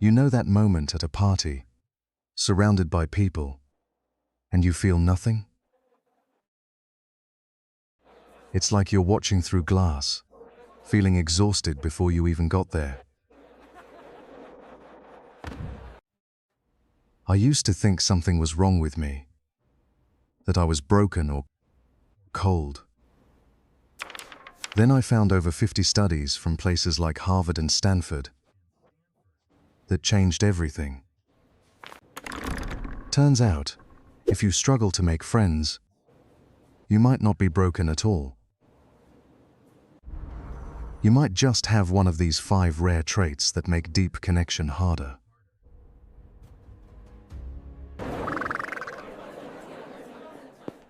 You know that moment at a party, surrounded by people, and you feel nothing? It's like you're watching through glass, feeling exhausted before you even got there. I used to think something was wrong with me, that I was broken or cold. Then I found over 50 studies from places like Harvard and Stanford that changed everything. Turns out, if you struggle to make friends, you might not be broken at all. You might just have one of these 5 rare traits that make deep connection harder.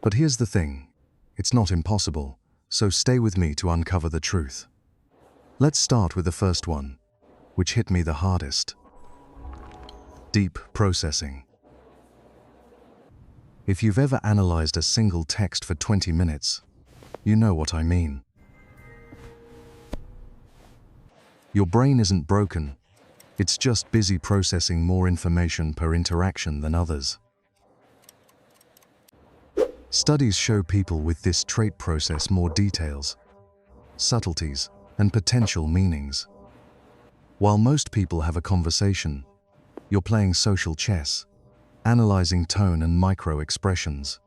But here's the thing, it's not impossible, so stay with me to uncover the truth. Let's start with the first one, which hit me the hardest. Deep processing. If you've ever analyzed a single text for 20 minutes, you know what I mean. Your brain isn't broken, it's just busy processing more information per interaction than others. Studies show people with this trait process more details, subtleties, and potential meanings. While most people have a conversation, you're playing social chess, analyzing tone and micro-expressions.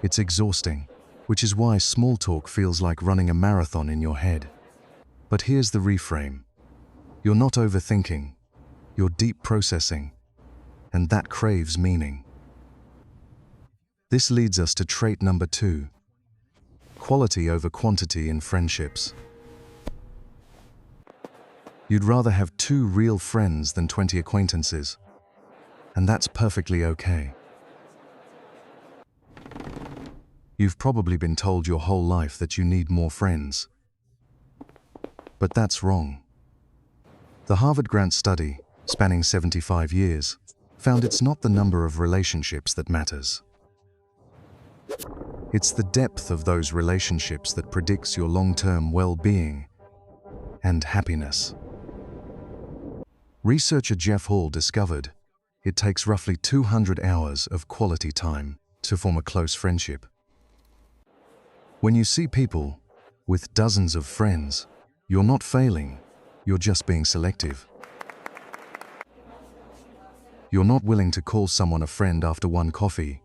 It's exhausting, which is why small talk feels like running a marathon in your head. But here's the reframe. You're not overthinking, you're deep processing, and that craves meaning. This leads us to trait number 2, quality over quantity in friendships. You'd rather have 2 real friends than 20 acquaintances, and that's perfectly okay. You've probably been told your whole life that you need more friends. But that's wrong. The Harvard Grant study, spanning 75 years, found it's not the number of relationships that matters. It's the depth of those relationships that predicts your long-term well-being and happiness. Researcher Jeff Hall discovered it takes roughly 200 hours of quality time to form a close friendship. When you see people with dozens of friends, you're not failing, you're just being selective. You're not willing to call someone a friend after one coffee,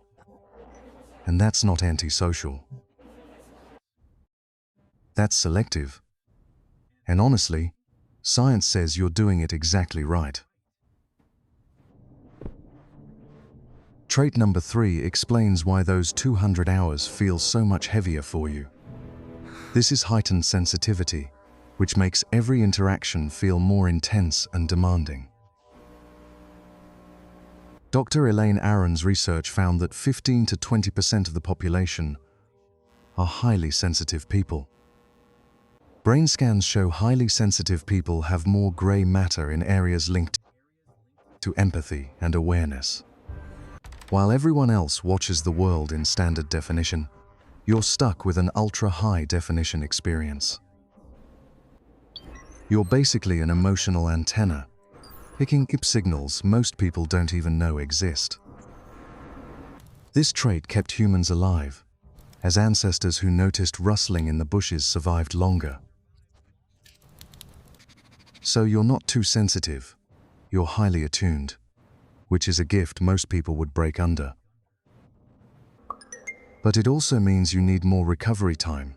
and that's not antisocial. That's selective. And honestly, science says you're doing it exactly right. Trait number 3 explains why those 200 hours feel so much heavier for you. This is heightened sensitivity, which makes every interaction feel more intense and demanding. Dr. Elaine Aron's research found that 15 to 20% of the population are highly sensitive people. Brain scans show highly sensitive people have more gray matter in areas linked to empathy and awareness. While everyone else watches the world in standard definition, you're stuck with an ultra-high definition experience. You're basically an emotional antenna, picking up signals most people don't even know exist. This trait kept humans alive, as ancestors who noticed rustling in the bushes survived longer. So you're not too sensitive, you're highly attuned, which is a gift most people would break under. But it also means you need more recovery time,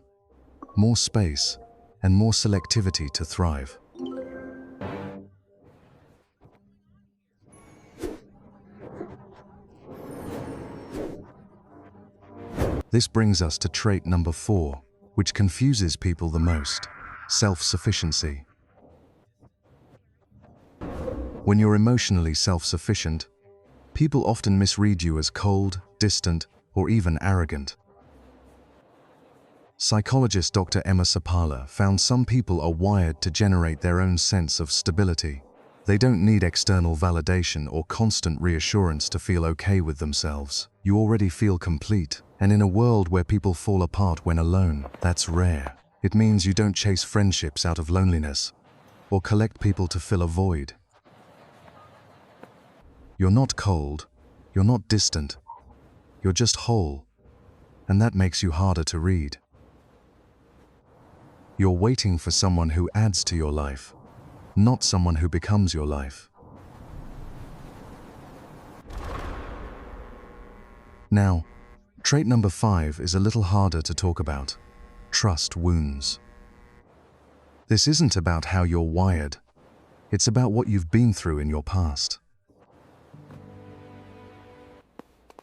more space, and more selectivity to thrive. This brings us to trait number 4, which confuses people the most: self-sufficiency. When you're emotionally self-sufficient, people often misread you as cold, distant, or even arrogant. Psychologist Dr. Emma Sapala found some people are wired to generate their own sense of stability. They don't need external validation or constant reassurance to feel okay with themselves. You already feel complete, and in a world where people fall apart when alone, that's rare. It means you don't chase friendships out of loneliness. or collect people to fill a void. You're not cold, you're not distant, you're just whole, and that makes you harder to read. You're waiting for someone who adds to your life, not someone who becomes your life. Now, trait number 5 is a little harder to talk about: trust wounds. This isn't about how you're wired, it's about what you've been through in your past.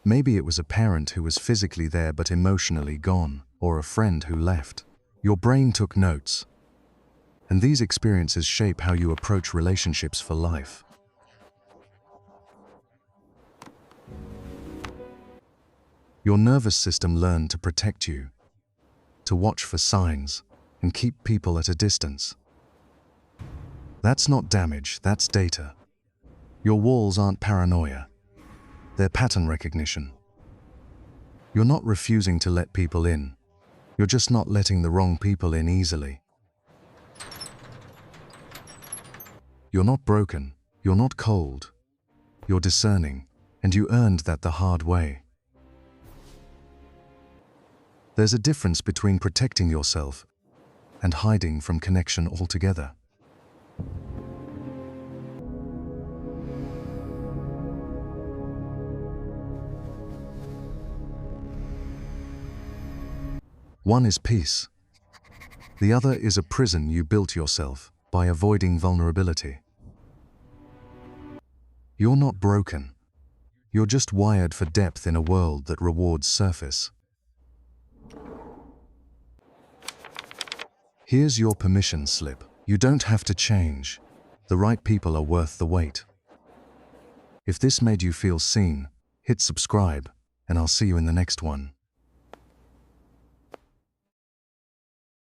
Maybe it was a parent who was physically there but emotionally gone, or a friend who left. Your brain took notes, and these experiences shape how you approach relationships for life. Your nervous system learned to protect you, to watch for signs, and keep people at a distance. That's not damage, that's data. Your walls aren't paranoia, they're pattern recognition. You're not refusing to let people in, you're just not letting the wrong people in easily. You're not broken, you're not cold, you're discerning, and you earned that the hard way. There's a difference between protecting yourself and hiding from connection altogether. One is peace. The other is a prison you built yourself by avoiding vulnerability. You're not broken. You're just wired for depth in a world that rewards surface. Here's your permission slip. You don't have to change. The right people are worth the wait. If this made you feel seen, hit subscribe, and I'll see you in the next one.